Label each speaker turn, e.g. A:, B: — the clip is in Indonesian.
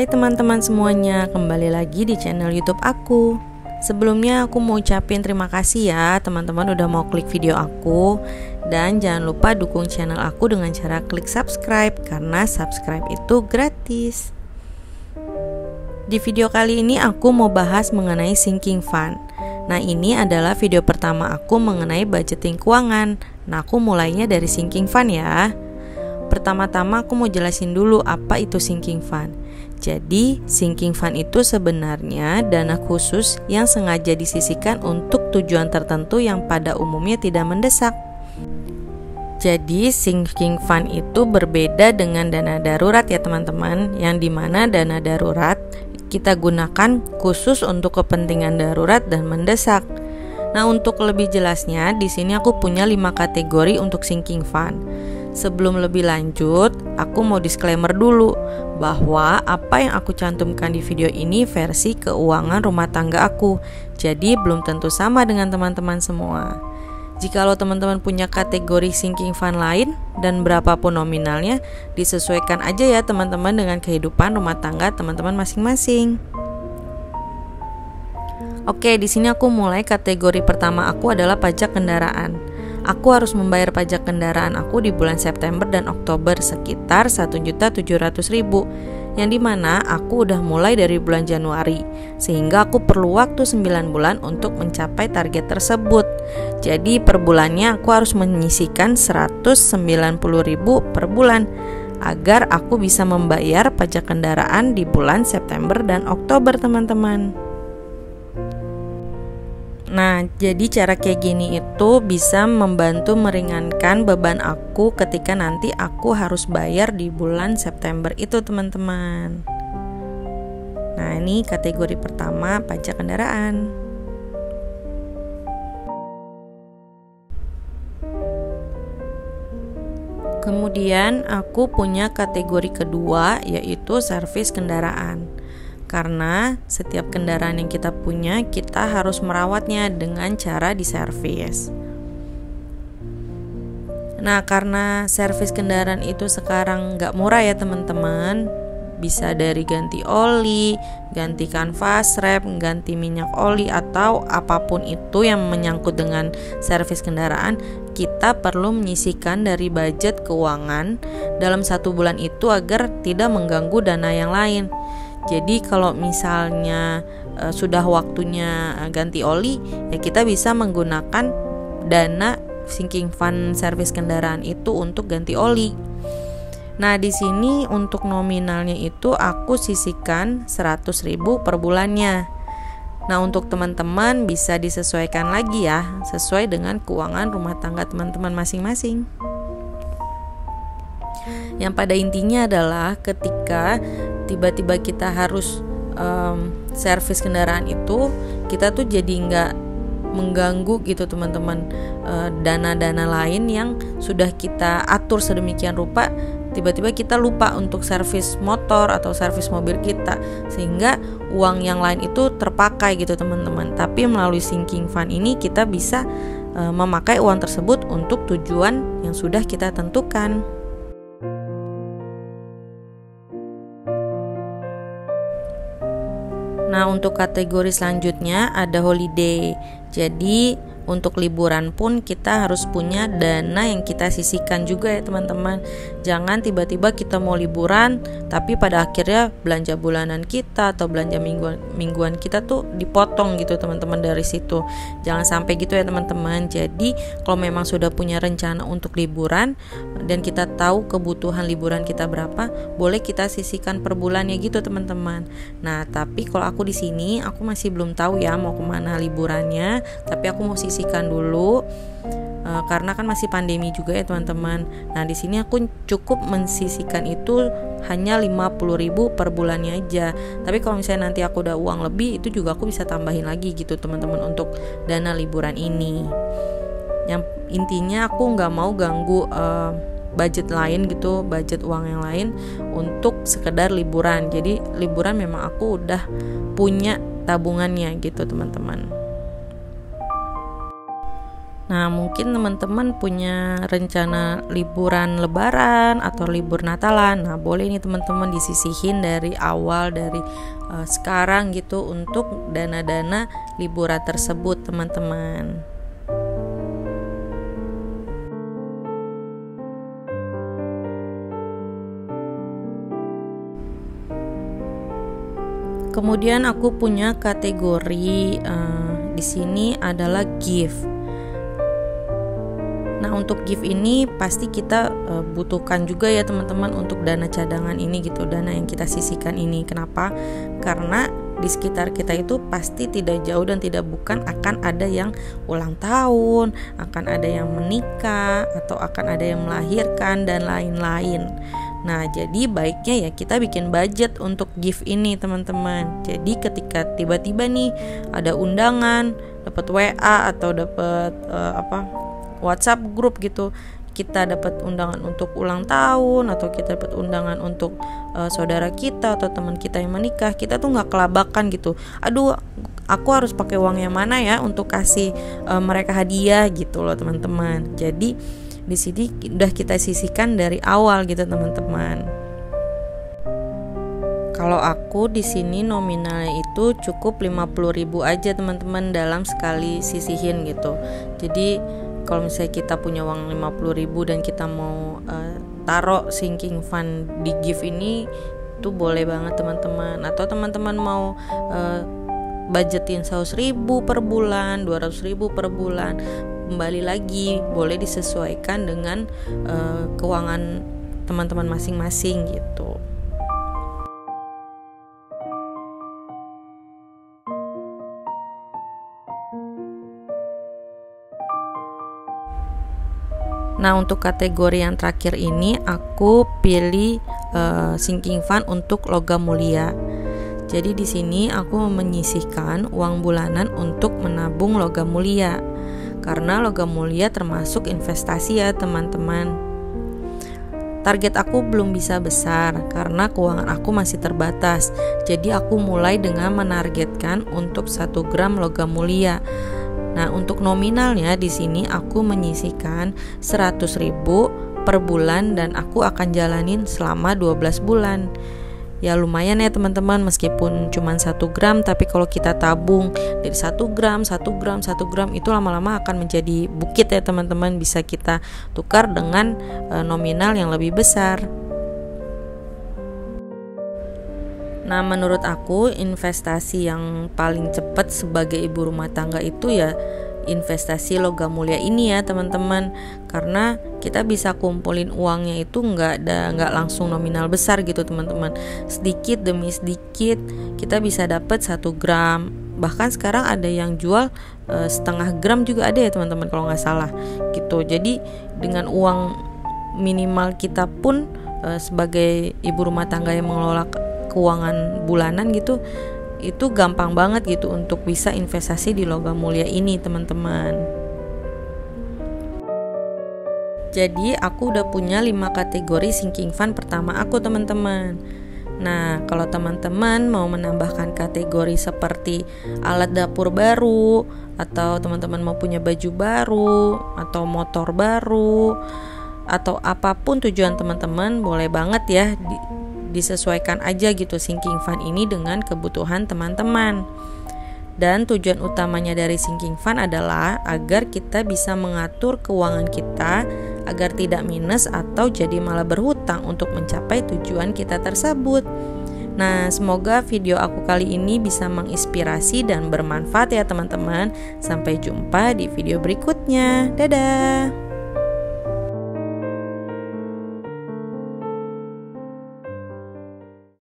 A: Hai teman-teman semuanya, kembali lagi di channel YouTube aku. Sebelumnya aku mau ucapin terima kasih ya teman-teman udah mau klik video aku. Dan jangan lupa dukung channel aku dengan cara klik subscribe, karena subscribe itu gratis. Di video kali ini aku mau bahas mengenai sinking fund. Nah, ini adalah video pertama aku mengenai budgeting keuangan. Nah, aku mulainya dari sinking fund ya. Pertama-tama aku mau jelasin dulu apa itu sinking fund. Jadi, sinking fund itu sebenarnya dana khusus yang sengaja disisihkan untuk tujuan tertentu yang pada umumnya tidak mendesak. Jadi, sinking fund itu berbeda dengan dana darurat ya teman-teman, yang dimana dana darurat kita gunakan khusus untuk kepentingan darurat dan mendesak. Nah, untuk lebih jelasnya, di sini aku punya 5 kategori untuk sinking fund. Sebelum lebih lanjut, aku mau disclaimer dulu bahwa apa yang aku cantumkan di video ini versi keuangan rumah tangga aku. Jadi belum tentu sama dengan teman-teman semua. Jikalau teman-teman punya kategori sinking fund lain dan berapapun nominalnya, disesuaikan aja ya teman-teman dengan kehidupan rumah tangga teman-teman masing-masing. Oke, di sini aku mulai. Kategori pertama aku adalah pajak kendaraan. Aku harus membayar pajak kendaraan aku di bulan September dan Oktober sekitar 1.700.000, yang dimana aku udah mulai dari bulan Januari, sehingga aku perlu waktu 9 bulan untuk mencapai target tersebut. Jadi per bulannya aku harus menyisihkan 190.000 per bulan agar aku bisa membayar pajak kendaraan di bulan September dan Oktober teman-teman. Nah, jadi cara kayak gini itu bisa membantu meringankan beban aku ketika nanti aku harus bayar di bulan September itu teman-teman. Nah, ini kategori pertama, pajak kendaraan. Kemudian aku punya kategori kedua, yaitu servis kendaraan. Karena setiap kendaraan yang kita punya, kita harus merawatnya dengan cara diservis. Nah, karena servis kendaraan itu sekarang nggak murah ya teman-teman. Bisa dari ganti oli, ganti kanvas wrap, ganti minyak oli, atau apapun itu yang menyangkut dengan servis kendaraan, kita perlu menyisihkan dari budget keuangan dalam 1 bulan itu agar tidak mengganggu dana yang lain. Jadi kalau misalnya sudah waktunya ganti oli, ya kita bisa menggunakan dana sinking fund servis kendaraan itu untuk ganti oli. Nah, di sini untuk nominalnya itu aku sisihkan 100.000 per bulannya. Nah, untuk teman-teman bisa disesuaikan lagi ya, sesuai dengan keuangan rumah tangga teman-teman masing-masing. Yang pada intinya adalah ketika tiba-tiba kita harus servis kendaraan itu, kita tuh jadi nggak mengganggu gitu teman-teman dana-dana lain yang sudah kita atur sedemikian rupa. Tiba-tiba kita lupa untuk servis motor atau servis mobil kita, sehingga uang yang lain itu terpakai gitu teman-teman. Tapi melalui sinking fund ini kita bisa memakai uang tersebut untuk tujuan yang sudah kita tentukan. Nah, untuk kategori selanjutnya ada holiday. Jadi untuk liburan pun kita harus punya dana yang kita sisihkan juga ya teman-teman. Jangan tiba-tiba kita mau liburan tapi pada akhirnya belanja bulanan kita atau belanja mingguan kita tuh dipotong gitu teman-teman dari situ. Jangan sampai gitu ya teman-teman. Jadi kalau memang sudah punya rencana untuk liburan dan kita tahu kebutuhan liburan kita berapa, boleh kita sisihkan per bulannya gitu teman-teman. Nah, tapi kalau aku di sini aku masih belum tahu ya mau kemana liburannya, tapi aku mau sisihkan dulu karena kan masih pandemi juga ya teman-teman. Nah, di sini aku cukup mensisihkan itu hanya 50.000 per bulannya aja. Tapi kalau misalnya nanti aku udah uang lebih, itu juga aku bisa tambahin lagi gitu teman-teman untuk dana liburan ini. Yang intinya aku nggak mau ganggu budget lain gitu, budget uang yang lain untuk sekedar liburan. Jadi liburan memang aku udah punya tabungannya gitu teman-teman. Nah, mungkin teman-teman punya rencana liburan lebaran atau libur Natalan. Nah, boleh nih teman-teman disisihin dari awal, dari sekarang gitu untuk dana-dana liburan tersebut, teman-teman. Kemudian aku punya kategori di sini adalah gift. Nah, untuk gift ini pasti kita butuhkan juga ya teman-teman untuk dana cadangan ini gitu, dana yang kita sisihkan ini. Kenapa? Karena di sekitar kita itu pasti tidak jauh dan tidak bukan akan ada yang ulang tahun, akan ada yang menikah, atau akan ada yang melahirkan dan lain-lain. Nah, jadi baiknya ya kita bikin budget untuk gift ini teman-teman. Jadi ketika tiba-tiba nih ada undangan, dapat WA atau dapat WhatsApp grup gitu, kita dapat undangan untuk ulang tahun atau kita dapat undangan untuk saudara kita atau teman kita yang menikah, kita tuh nggak kelabakan gitu. Aduh, aku harus pakai uang yang mana ya untuk kasih mereka hadiah gitu loh teman-teman. Jadi di sini udah kita sisihkan dari awal gitu teman-teman. Kalau aku di sini nominalnya itu cukup 50.000 aja teman-teman dalam sekali sisihin gitu. Jadi kalau misalnya kita punya uang 50.000 dan kita mau taruh sinking fund di gift ini, itu boleh banget teman-teman. Atau teman-teman mau budgetin 100.000 per bulan, 200.000 per bulan, kembali lagi boleh disesuaikan dengan keuangan teman-teman masing-masing gitu. Nah, untuk kategori yang terakhir ini aku pilih sinking fund untuk logam mulia. Jadi di sini aku menyisihkan uang bulanan untuk menabung logam mulia. Karena logam mulia termasuk investasi ya teman-teman. Target aku belum bisa besar karena keuangan aku masih terbatas. Jadi aku mulai dengan menargetkan untuk 1 gram logam mulia. Nah, untuk nominalnya di sini aku menyisihkan 100.000 per bulan dan aku akan jalanin selama 12 bulan. Ya lumayan ya teman-teman, meskipun cuma 1 gram, tapi kalau kita tabung dari 1 gram itu lama-lama akan menjadi bukit ya teman-teman, bisa kita tukar dengan nominal yang lebih besar. Nah, menurut aku investasi yang paling cepat sebagai ibu rumah tangga itu ya investasi logam mulia ini ya teman-teman, karena kita bisa kumpulin uangnya itu nggak langsung nominal besar gitu teman-teman, sedikit demi sedikit kita bisa dapat 1 gram, bahkan sekarang ada yang jual setengah gram juga ada ya teman-teman kalau nggak salah gitu. Jadi dengan uang minimal kita pun sebagai ibu rumah tangga yang mengelola keuangan bulanan gitu, itu gampang banget gitu untuk bisa investasi di logam mulia ini teman-teman. Jadi aku udah punya 5 kategori sinking fund pertama aku teman-teman. Nah, kalau teman-teman mau menambahkan kategori seperti alat dapur baru, atau teman-teman mau punya baju baru atau motor baru, atau apapun tujuan teman-teman, boleh banget ya disesuaikan aja gitu sinking fund ini dengan kebutuhan teman-teman. Dan tujuan utamanya dari sinking fund adalah agar kita bisa mengatur keuangan kita agar tidak minus atau jadi malah berhutang untuk mencapai tujuan kita tersebut. Nah, semoga video aku kali ini bisa menginspirasi dan bermanfaat ya teman-teman. Sampai jumpa di video berikutnya. Dadah.